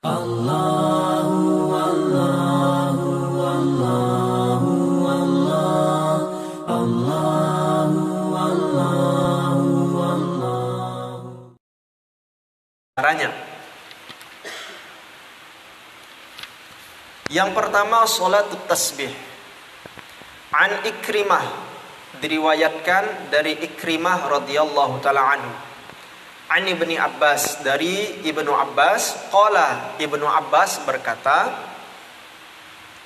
Allahu Allahu Allahu Allah Allahu Allahu Allah. Caranya. Yang pertama salatut tasbih. An Ikrimah, diriwayatkan dari Ikrimah radhiyallahu taala anhu. An Ibni Abbas, dari Ibnu Abbas, qala, Ibnu Abbas berkata,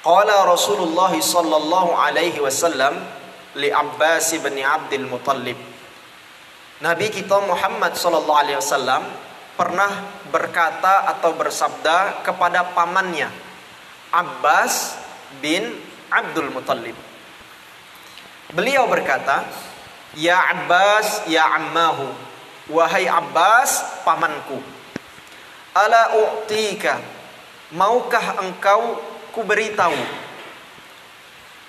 qala Rasulullah sallallahu alaihi wasallam li Abbas bin Abdul Muttalib. Nabi kita Muhammad sallallahu alaihi wasallam pernah berkata atau bersabda kepada pamannya Abbas bin Abdul Muttalib. Beliau berkata, ya Abbas, ya ammahu, wahai Abbas, pamanku, ala u'tika, maukah engkau kuberitahu,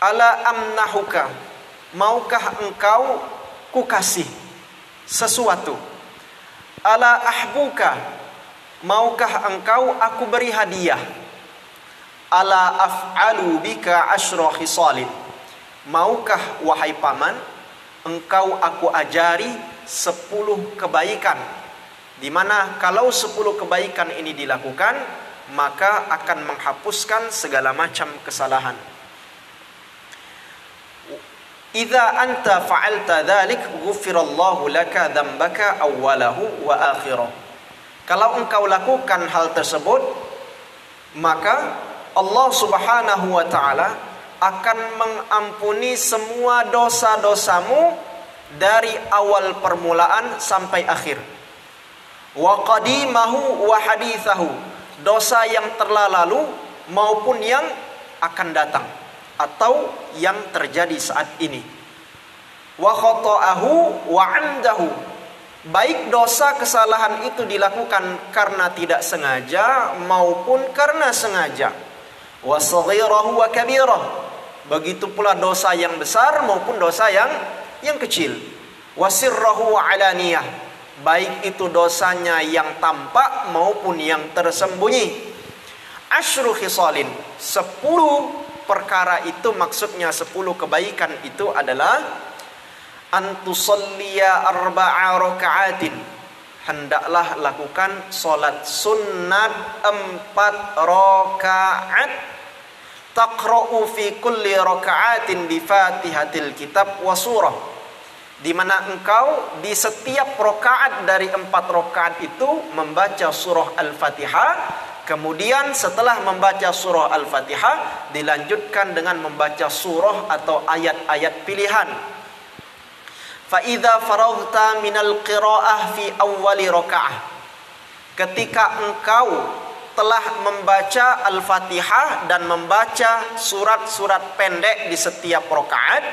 ala amnahuka, maukah engkau kukasih sesuatu, ala ahbuka, maukah engkau aku beri hadiah, ala af'alu bika asyra khisalin, maukah wahai paman engkau aku ajari 10 kebaikan, di mana kalau 10 kebaikan ini dilakukan maka akan menghapuskan segala macam kesalahan. Idza anta fa'alta dzalik ghufirallahu laka dzambaka awwalahu wa akhirahu. Kalau engkau lakukan hal tersebut, maka Allah Subhanahu wa taala akan mengampuni semua dosa-dosamu dari awal permulaan sampai akhir. Wa qadimahu wa hadithahu, dosa yang telah lalu maupun yang akan datang atau yang terjadi saat ini. Wa khata'ahu wa 'amdahu, baik dosa kesalahan itu dilakukan karena tidak sengaja maupun karena sengaja. Wa saghirahu wa kabirah, begitu pula dosa yang besar maupun dosa yang kecil. Wasirrahu wa alaniyah, baik itu dosanya yang tampak maupun yang tersembunyi. Asyru khisalin, 10 perkara itu, maksudnya 10 kebaikan itu adalah antusalliya arba'a raka'atin, hendaklah lakukan salat sunat 4 rakaat, taqra'u fi kulli raka'atin bi Fatihatil kitab wa surah, di mana engkau di setiap rakaat dari 4 rakaat itu membaca surah Al-Fatihah, kemudian setelah membaca surah Al-Fatihah dilanjutkan dengan membaca surah atau ayat-ayat pilihan. Fa idza faraghta minal qiraah fi awwali rakaah, ketika engkau telah membaca Al-Fatihah dan membaca surat-surat pendek di setiap rakaat,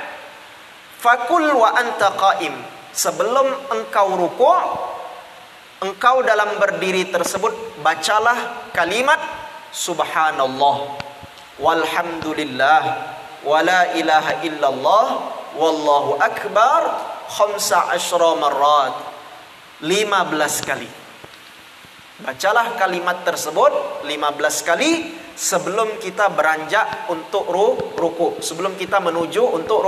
fakul wa anta qaim, sebelum engkau rukuk, engkau dalam berdiri tersebut bacalah kalimat subhanallah walhamdulillah wala ilaha illallah wallahu akbar 15 marrat, 15 kali. Bacalah kalimat tersebut 15 kali sebelum kita beranjak untuk ruku', sebelum kita menuju untuk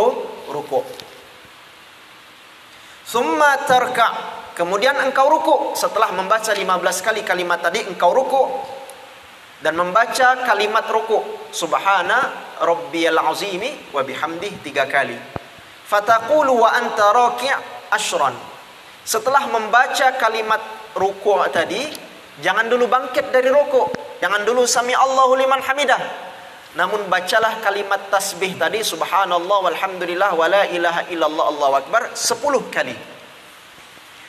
ruku'. Summa tarka', kemudian engkau ruku'. Setelah membaca 15 kali kalimat tadi, engkau ruku' dan membaca kalimat ruku', subhana rabbiyal azimi wa bihamdih 3 kali. Fataqulu wa anta raki' asyran. Setelah membaca kalimat ruku' tadi, jangan dulu bangkit dari ruku', jangan dulu sami Allahu liman hamidah, namun bacalah kalimat tasbih tadi subhanallah walhamdulillah wala ilaha illallah Allahu akbar 10 kali.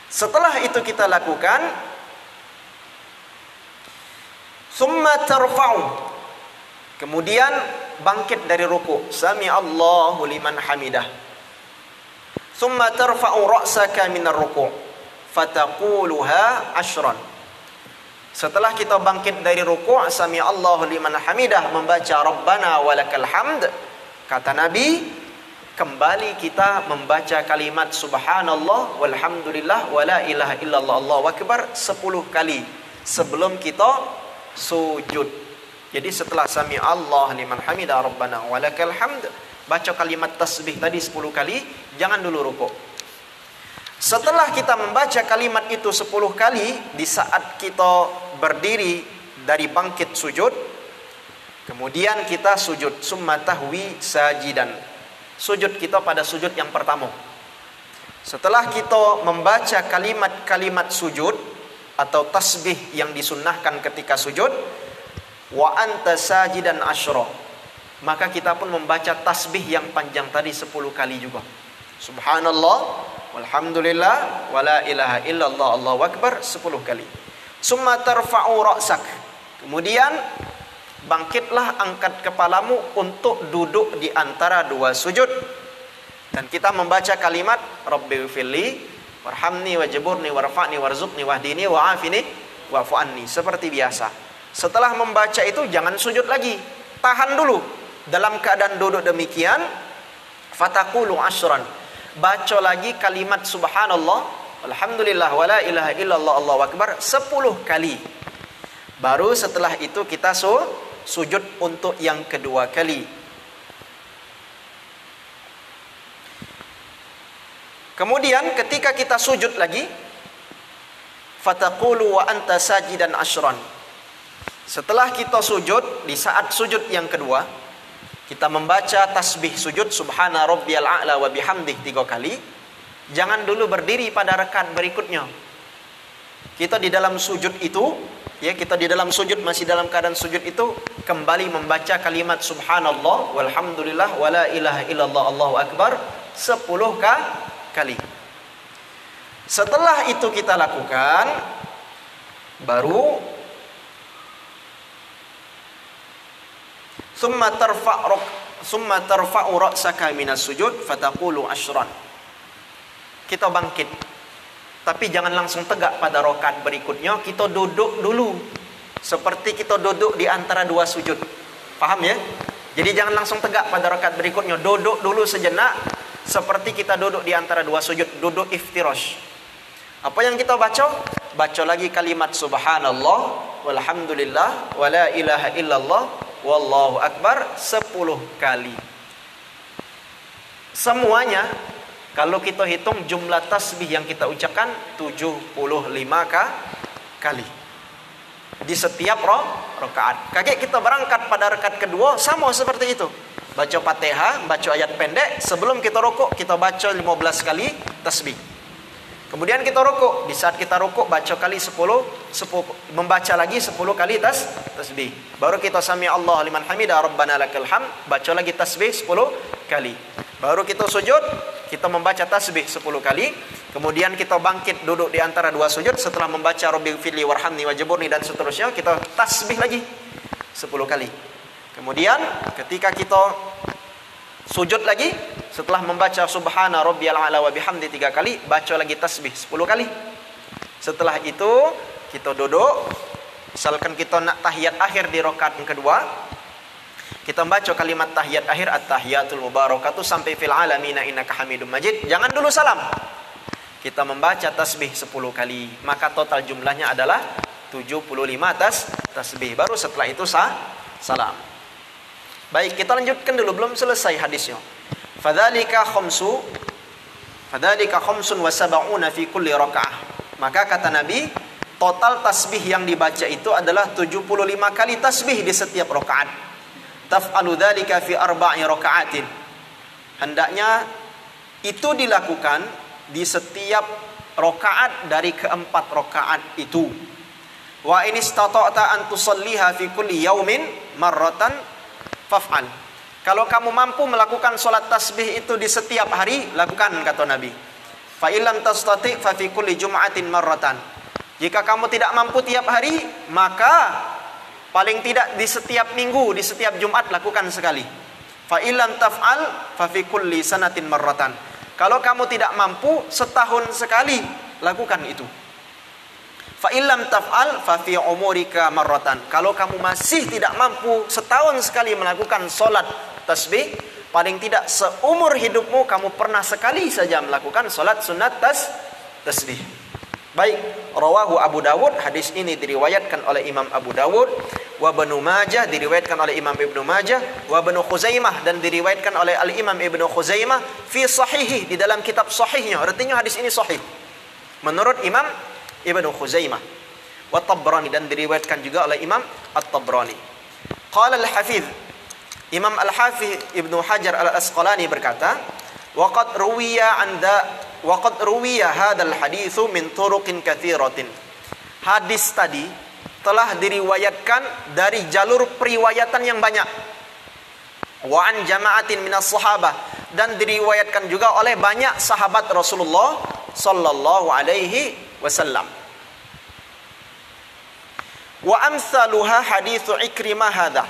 Setelah itu kita lakukan, summa tarfa'u, kemudian bangkit dari ruku', sami Allahu liman hamidah. Summa tarfa'u ra'saka minar ruku', fataquluha asyran. Setelah kita bangkit dari ruku', sami Allahu liman hamidah, membaca rabbana walakal hamd, kata Nabi, kembali kita membaca kalimat subhanallah walhamdulillah wala ilaha illallah Allahu akbar 10 kali sebelum kita sujud. Jadi setelah sami Allah liman hamidah rabbana walakal hamd, baca kalimat tasbih tadi 10 kali, jangan dulu rukuk. Setelah kita membaca kalimat itu 10 kali, di saat kita berdiri dari bangkit sujud, kemudian kita sujud, summa tahwi sajidan. Sujud kita pada sujud yang pertama. Setelah kita membaca kalimat-kalimat sujud atau tasbih yang disunnahkan ketika sujud, wa anta sajidan asyra, maka kita pun membaca tasbih yang panjang tadi 10 kali juga. Subhanallah, walhamdulillah, wala ilaha illallah, Allahu akbar 10 kali. Summa tarfa'u ra'sak, kemudian bangkitlah, angkat kepalamu untuk duduk di antara dua sujud. Dan kita membaca kalimat Rabbighfirli warhamni wajburni warfa'ni warzuqni wahdini wa'afini wa'fu anni, seperti biasa. Setelah membaca itu jangan sujud lagi, tahan dulu. Dalam keadaan duduk demikian, fataqulu asyran, baca lagi kalimat subhanallah, alhamdulillah, wala ilaha illallah, Allahu akbar 10 kali. Baru setelah itu kita sujud untuk yang kedua kali. Kemudian ketika kita sujud lagi, fataqulu wa anta sajidan asyran. Setelah kita sujud, di saat sujud yang kedua, kita membaca tasbih sujud subhana rabbiyal a'la wa bihamdih 3 kali. Jangan dulu berdiri pada rakaat berikutnya. Kita di dalam sujud itu, ya, kita di dalam sujud, masih dalam keadaan sujud itu, kembali membaca kalimat subhanallah walhamdulillah wala ilaha illallah, Allahu akbar 10 kali. Setelah itu kita lakukan, baru summa tarfa'u ra'saka minas sujud fataqulu asyran. Kita bangkit, tapi jangan langsung tegak pada rakaat berikutnya. Kita duduk dulu, seperti kita duduk di antara dua sujud. Paham ya? Jadi jangan langsung tegak pada rakaat berikutnya. Duduk dulu sejenak, seperti kita duduk di antara dua sujud. Duduk iftirash. Apa yang kita baca? Baca lagi kalimat subhanallah walhamdulillah wala ilaha illallah wallahu akbar 10 kali. Semuanya kalau kita hitung jumlah tasbih yang kita ucapkan 75 kali di setiap rakaat. Kakek kita berangkat pada rakaat kedua sama seperti itu. Baca Fatihah, baca ayat pendek, sebelum kita rukuk kita baca 15 kali tasbih. Kemudian kita rukuk, di saat kita rukuk baca kali 10, membaca lagi 10 kali tasbih. Baru kita sami Allah liman hamidah rabbana lakal hamd, baca lagi tasbih 10 kali. Baru kita sujud, kita membaca tasbih 10 kali. Kemudian kita bangkit duduk di antara dua sujud, setelah membaca Rabbighfirli warhamni wajburni dan seterusnya, kita tasbih lagi 10 kali. Kemudian ketika kita sujud lagi, setelah membaca subhana rabbiyal a'la wa bihamdi 3 kali, baca lagi tasbih 10 kali. Setelah itu kita duduk. Misalkan kita nak tahiyat akhir di rakaat yang kedua, kita baca kalimat tahiyat akhir, at-tahiyatul mubarakatuh sampai fil alamin innaka hamidum majid. Jangan dulu salam. Kita membaca tasbih 10 kali. Maka total jumlahnya adalah 75 tasbih. Baru setelah itu salam. Baik, kita lanjutkan dulu, belum selesai hadisnya. Fadzalika khamsun wa sab'una fi kulli raka'ah. Maka kata Nabi, total tasbih yang dibaca itu adalah 75 kali tasbih di setiap rakaat. Taf'alu dzalika fi 4 raka'atin. Hendaknya itu dilakukan di setiap rakaat dari keempat rakaat itu. Wa in istata'ta an tusalliha fi kulli yaumin marratan faf'al. Kalau kamu mampu melakukan solat tasbih itu di setiap hari, lakukan, kata Nabi. Fa illam tastati' fa fi kulli jum'atin marratan. Jika kamu tidak mampu tiap hari, maka paling tidak di setiap minggu, di setiap Jumat lakukan sekali. Fa illam taf'al fa fi kulli sanatin marratan. Kalau kamu tidak mampu, setahun sekali lakukan itu. Fa illam taf'al fa fi umurika marratan. Kalau kamu masih tidak mampu setahun sekali melakukan solat tasbih, paling tidak seumur hidupmu kamu pernah sekali saja melakukan solat sunat tasbih. Baik, rawahu Abu Dawud, hadis ini diriwayatkan oleh Imam Abu Dawud, wa Ibnu Majah, diriwayatkan oleh Imam Ibnu Majah, wa Ibnu Khuzaimah, dan diriwayatkan oleh Al-Imam Ibnu Khuzaimah fi sahihi, di dalam kitab sahihnya. Artinya hadis ini sahih menurut Imam Ibnu Khuzaimah. Wa Tabrani, dan diriwayatkan juga oleh Imam At-Tabrani. Qala Al-Hafiz, Imam Al-Hafiz Ibnu Hajar Al-Asqalani berkata, waqad ruwiya hadzal haditsu min turuqin katsiratin. Hadis tadi telah diriwayatkan dari jalur periwayatan yang banyak. Wa an jama'atin minas sahabah, dan diriwayatkan juga oleh banyak sahabat Rasulullah sallallahu alaihi wasallam. Wa amsaluha haditsu Ikrimah hadza,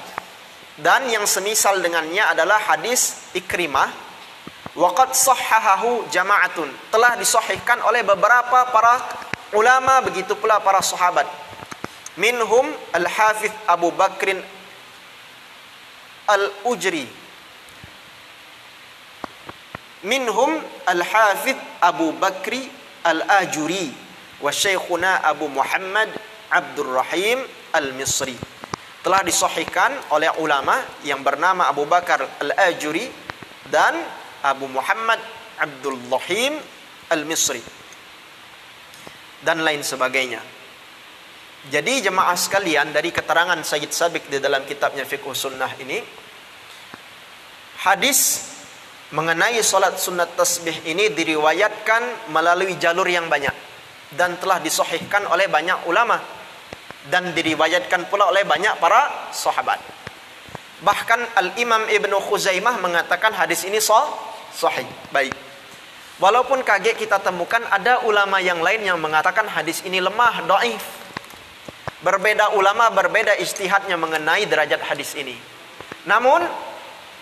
dan yang semisal dengannya adalah hadis Ikrimah. Waqad sahhahahu jama'atun, telah disahihkan oleh beberapa para ulama, begitu pula para sahabat. Minhum Al-Hafiz Abu Bakrin Al-Ujri, minhum Al-Hafiz Abu Bakri Al-Ajuri, wa Syekhuna Abu Muhammad Abdul Rahim Al-Misri. Telah disahihkan oleh ulama yang bernama Abu Bakar Al-Ajuri dan Abu Muhammad Abdul Rahim Al-Misri, dan lain sebagainya. Jadi jemaah sekalian, dari keterangan Sayyid Sabiq di dalam kitabnya Fiqh Sunnah ini, hadis mengenai salat sunat tasbih ini diriwayatkan melalui jalur yang banyak dan telah disahihkan oleh banyak ulama, dan diriwayatkan pula oleh banyak para sahabat. Bahkan Al-Imam Ibnu Khuzaimah mengatakan hadis ini sahih. Baik. Walaupun kaget kita temukan ada ulama yang lain yang mengatakan hadis ini lemah, dhaif. Berbeda ulama, berbeda ijtihadnya mengenai derajat hadis ini. Namun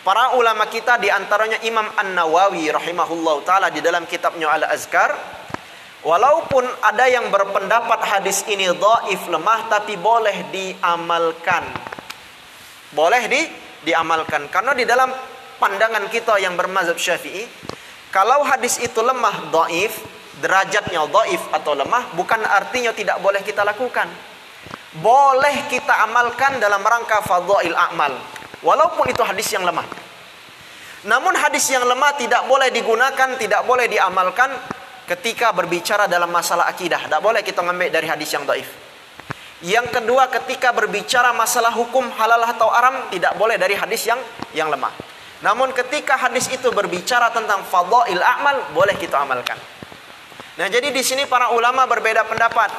para ulama kita, di antaranya Imam An-Nawawi rahimahullahu taala di dalam kitabnya Al-Azkar, walaupun ada yang berpendapat hadis ini dhaif, lemah, tapi boleh diamalkan. Boleh diamalkan. Karena di dalam pandangan kita yang bermazhab Syafi'i, kalau hadis itu lemah, dhaif, derajatnya dhaif atau lemah, bukan artinya tidak boleh kita lakukan. Boleh kita amalkan dalam rangka fadhail a'mal, walaupun itu hadis yang lemah. Namun hadis yang lemah tidak boleh digunakan, tidak boleh diamalkan ketika berbicara dalam masalah akidah. Tidak boleh kita ngambil dari hadis yang dhaif. Yang kedua, ketika berbicara masalah hukum halal atau haram, tidak boleh dari hadis yang lemah. Namun ketika hadis itu berbicara tentang fadhail a'mal, boleh kita amalkan. Nah, jadi di sini para ulama berbeda pendapat.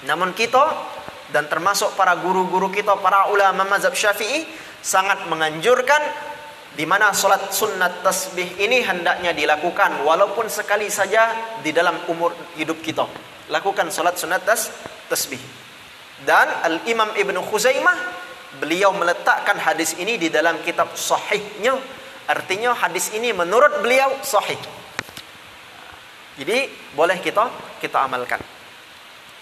Namun kita dan termasuk para guru-guru kita, para ulama mazhab Syafi'i, sangat menganjurkan di mana salat sunnat tasbih ini hendaknya dilakukan walaupun sekali saja di dalam umur hidup kita. Lakukan salat sunnat tasbih. Dan Al-Imam Ibnu Khuzaimah, beliau meletakkan hadis ini di dalam kitab sahihnya. Artinya hadis ini menurut beliau sahih. Jadi boleh kita amalkan.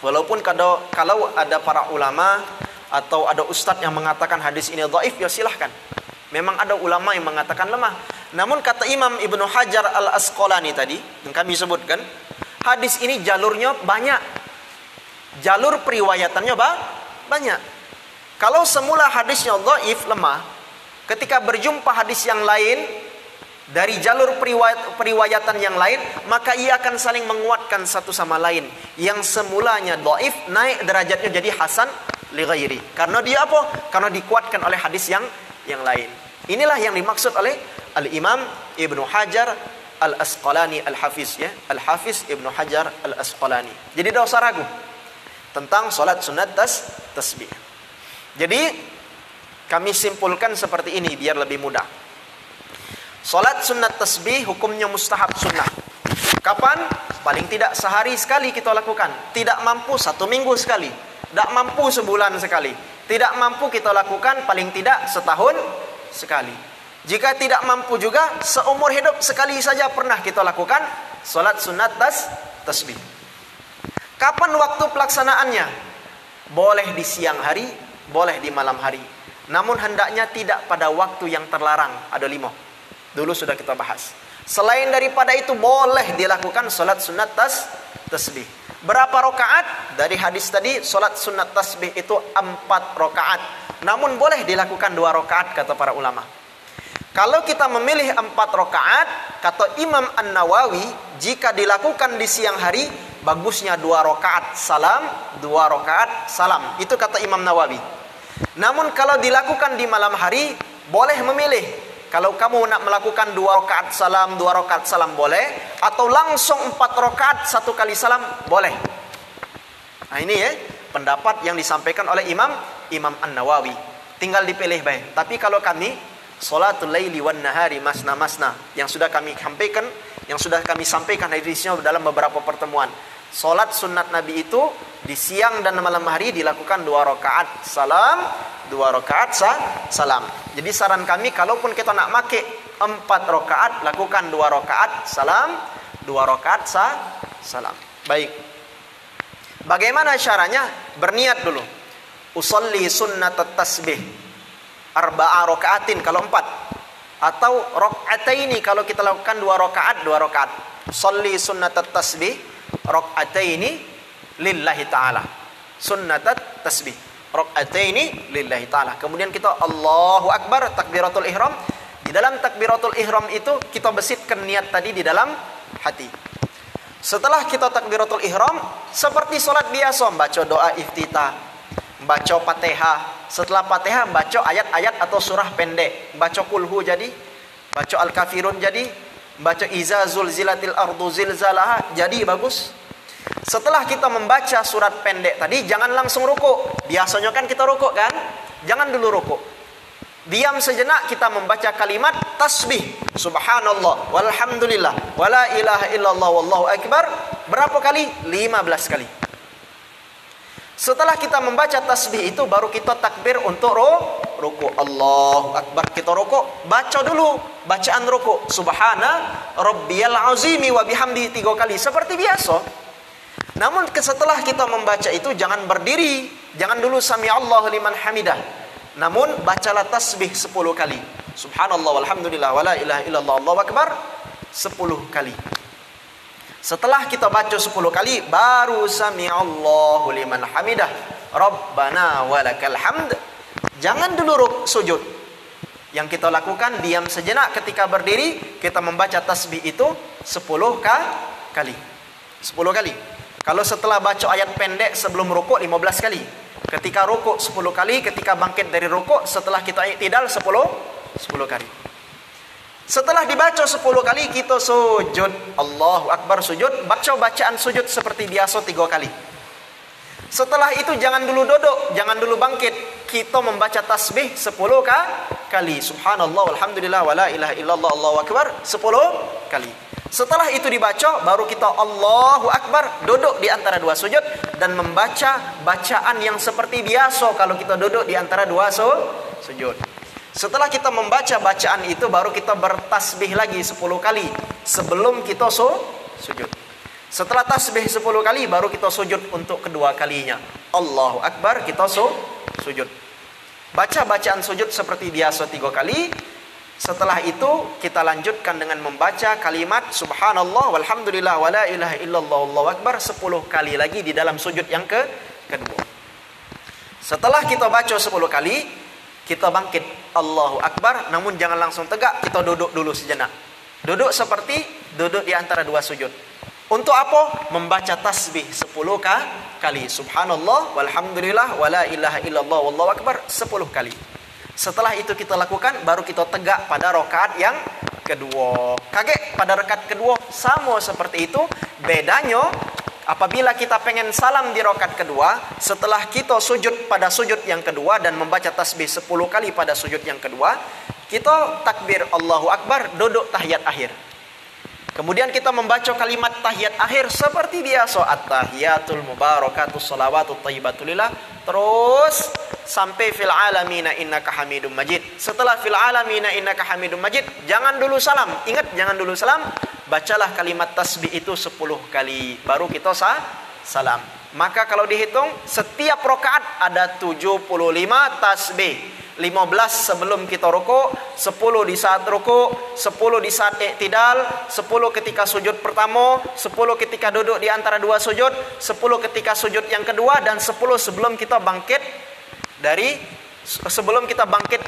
Walaupun kalau ada para ulama atau ada ustadz yang mengatakan hadis ini dhaif, ya silahkan. Memang ada ulama yang mengatakan lemah. Namun kata Imam Ibnu Hajar Al-Asqalani tadi yang kami sebutkan, hadis ini jalurnya banyak. Jalur periwayatannya banyak. Kalau semula hadisnya dhaif, lemah, ketika berjumpa hadis yang lain dari jalur periwayatan yang lain, maka ia akan saling menguatkan satu sama lain. Yang semulanya dhaif naik derajatnya jadi hasan li ghairi. Karena dia apa? Karena dikuatkan oleh hadis yang lain. Inilah yang dimaksud oleh Al-Imam Ibnu Hajar Al-Asqalani Al-Hafiz, ya. Al-Hafiz Ibnu Hajar Al-Asqalani. Jadi tidak usah ragu tentang salat sunat tasbih. Jadi kami simpulkan seperti ini biar lebih mudah. Salat sunat tasbih hukumnya mustahab sunnah. Kapan? Paling tidak sehari sekali kita lakukan. Tidak mampu 1 minggu sekali. Tidak mampu sebulan sekali. Tidak mampu kita lakukan paling tidak setahun sekali. Jika tidak mampu juga seumur hidup sekali saja pernah kita lakukan salat sunat tasbih. Kapan waktu pelaksanaannya? Boleh di siang hari, boleh di malam hari. Namun hendaknya tidak pada waktu yang terlarang. Ada 5. Dulu sudah kita bahas. Selain daripada itu boleh dilakukan salat sunat tasbih. Berapa rakaat? Dari hadis tadi, solat sunat tasbih itu 4 rakaat. Namun boleh dilakukan 2 rakaat kata para ulama. Kalau kita memilih 4 rakaat, kata Imam An-Nawawi, jika dilakukan di siang hari, bagusnya 2 rakaat salam, 2 rakaat salam. Itu kata Imam Nawawi. Namun kalau dilakukan di malam hari, boleh memilih. Kalau kamu nak melakukan 2 rakaat salam boleh, atau langsung 4 rakaat 1 kali salam boleh. Nah ini ya pendapat yang disampaikan oleh Imam An-Nawawi. Tinggal dipilih baik. Tapi kalau kami salatul laili wan nahari masna yang sudah kami sampaikan hadisnya dalam beberapa pertemuan. Salat sunat Nabi itu di siang dan malam hari dilakukan 2 rakaat salam, 2 rakaat salam. Jadi saran kami, kalaupun kita nak make 4 rakaat, lakukan 2 rakaat salam, 2 rakaat salam. Baik. Bagaimana caranya? Berniat dulu. Usolli sunnat tasbih 4 rakaatin kalau 4, atau rak'ataini kalau kita lakukan 2 rakaat, 2 rakaat. Usolli sunnat tasbih rak'ataini lillahi ta'ala. Sunnat tasbih rak'ataini lillahi ta'ala. Kemudian kita Allahu Akbar, takbiratul ihram. Di dalam takbiratul ihram itu kita besitkan niat tadi di dalam hati. Setelah kita takbiratul ihram, seperti solat biasa, baca doa iftitah, baca Fatihah. Setelah Fatihah baca ayat-ayat atau surah pendek. Baca kulhu jadi, baca al-kafirun jadi, baca iza zulzilatil ardu zilzalaha jadi bagus. Setelah kita membaca surat pendek tadi, jangan langsung rukuk. Biasanya kan kita rukuk kan? Jangan dulu rukuk. Diam sejenak, kita membaca kalimat tasbih. Subhanallah walhamdulillah wala ilaha illallah wallahu akbar. Berapa kali? 15 kali. Setelah kita membaca tasbih itu, baru kita takbir untuk ruku. Allahu Akbar, kita ruku. Baca dulu bacaan ruku. Subhana rabbiyal azimi wa bihamdi 3 kali seperti biasa. Namun setelah kita membaca itu, jangan berdiri. Jangan dulu sami Allahu liman hamidah. Namun bacalah tasbih 10 kali. Subhanallah walhamdulillah wala ilaha illallah Allahu akbar 10 kali. Setelah kita baca 10 kali, baru sami'allahu liman hamidah Rabbana walakal hamd. Jangan dulu sujud. Yang kita lakukan, diam sejenak ketika berdiri, kita membaca tasbih itu 10 kali. 10 kali. Kalau setelah baca ayat pendek sebelum rukuk 15 kali. Ketika rukuk 10 kali, ketika bangkit dari rukuk, setelah kita i'tidal 10 kali. Setelah dibaca 10 kali, kita sujud. Allahu Akbar, sujud. Baca bacaan sujud seperti biasa 3 kali. Setelah itu jangan dulu duduk, jangan dulu bangkit. Kita membaca tasbih 10 kali. Subhanallah walhamdulillah wala ilaha illallah Allahu akbar 10 kali. Setelah itu dibaca, baru kita Allahu Akbar, duduk di antara 2 sujud dan membaca bacaan yang seperti biasa kalau kita duduk di antara 2 sujud. Setelah kita membaca bacaan itu, baru kita bertasbih lagi 10 kali sebelum kita sujud. Setelah tasbih 10 kali, baru kita sujud untuk kedua kalinya. Allahu Akbar, kita sujud. Baca bacaan sujud seperti biasa 3 kali. Setelah itu kita lanjutkan dengan membaca kalimat Subhanallah walhamdulillah wala ilaha illallah Allahu akbar 10 kali lagi di dalam sujud yang kedua. Setelah kita baca 10 kali, kita bangkit Allahu Akbar, namun jangan langsung tegak, kita duduk dulu sejenak. Duduk seperti duduk di antara 2 sujud. Untuk apa? Membaca tasbih 10 kali. Subhanallah walhamdulillah wala ilaha illallah wallahu akbar 10 kali. Setelah itu kita lakukan, baru kita tegak pada rakaat yang kedua. Kaget, pada rakaat kedua sama seperti itu. Bedanya, apabila kita pengen salam di rakaat kedua, setelah kita sujud pada sujud yang kedua dan membaca tasbih 10 kali pada sujud yang kedua, kita takbir Allahu Akbar, duduk tahiyat akhir. Kemudian kita membaca kalimat tahiyat akhir seperti biasa. At-tahiyatul mubarakatus salawatut thayyibatulillah. Terus sampai fil alamina innaka hamidum majid. Setelah fil alamina innaka hamidum majid, jangan dulu salam. Ingat, jangan dulu salam. Bacalah kalimat tasbih itu 10 kali. Baru kita salam. Maka kalau dihitung, setiap rakaat ada 75 tasbih. 15 sebelum kita rukuk, 10 di saat rukuk, 10 di saat i'tidal, 10 ketika sujud pertama, 10 ketika duduk di antara dua sujud, 10 ketika sujud yang kedua, dan 10 sebelum kita bangkit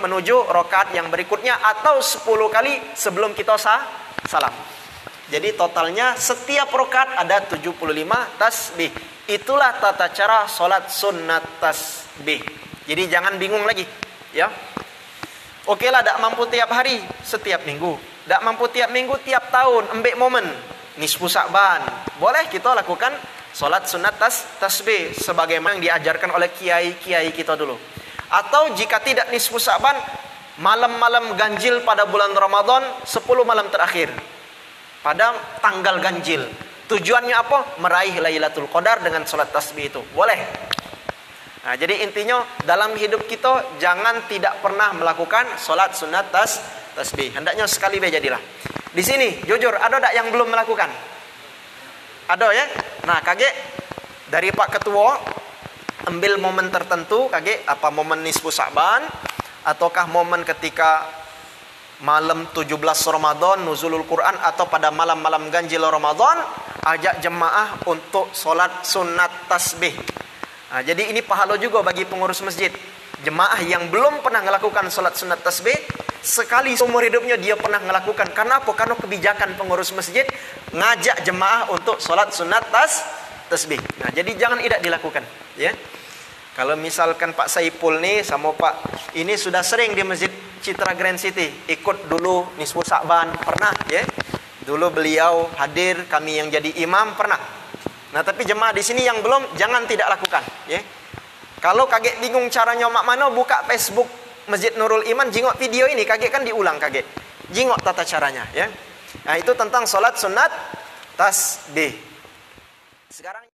menuju rakaat yang berikutnya, atau 10 kali sebelum kita salam. Jadi totalnya setiap rakaat ada 75 tasbih. Itulah tata cara solat sunat tasbih. Jadi jangan bingung lagi, ya. Oke lah, tak mampu tiap hari, setiap minggu. Tak mampu tiap minggu, tiap tahun, ambil momen nisfu Sa'ban. Boleh kita lakukan solat sunat tasbih sebagaimana yang diajarkan oleh kiai-kiai kita dulu. Atau jika tidak nisfu Sa'ban, malam-malam ganjil pada bulan Ramadan, 10 malam terakhir pada tanggal ganjil. Tujuannya apa? Meraih Lailatul Qadar dengan solat tasbih itu. Boleh. Nah, jadi intinya dalam hidup kita jangan tidak pernah melakukan solat sunat tasbih. Hendaknya sekali jadilah. Di sini jujur ada tak yang belum melakukan? Ada ya? Nah, kakek dari Pak Ketua ambil momen tertentu, kakek apa momen nisfu Sa'ban ataukah momen ketika malam 17 Ramadan nuzulul Quran atau pada malam-malam ganjil Ramadan, ajak jemaah untuk solat sunat tasbih. Nah, jadi ini pahala juga bagi pengurus masjid. Jemaah yang belum pernah melakukan solat sunat tasbih, sekali seumur hidupnya dia pernah melakukan. Karena apa? Karena kebijakan pengurus masjid ngajak jemaah untuk solat sunat tasbih. Nah, jadi jangan tidak dilakukan, ya. Kalau misalkan Pak Saipul nih sama Pak ini sudah sering di Masjid Citra Grand City, ikut dulu nisfu Sa'ban, pernah ya. Dulu beliau hadir, kami yang jadi imam pernah. Nah, tapi jemaah di sini yang belum, jangan tidak lakukan, ya. Kalau kakek bingung caranya mak mana, buka Facebook Masjid Nurul Iman, jingok video ini, kakek kan diulang kakek. Jingok tata caranya, ya. Nah, itu tentang solat sunat tasbih. Sekarang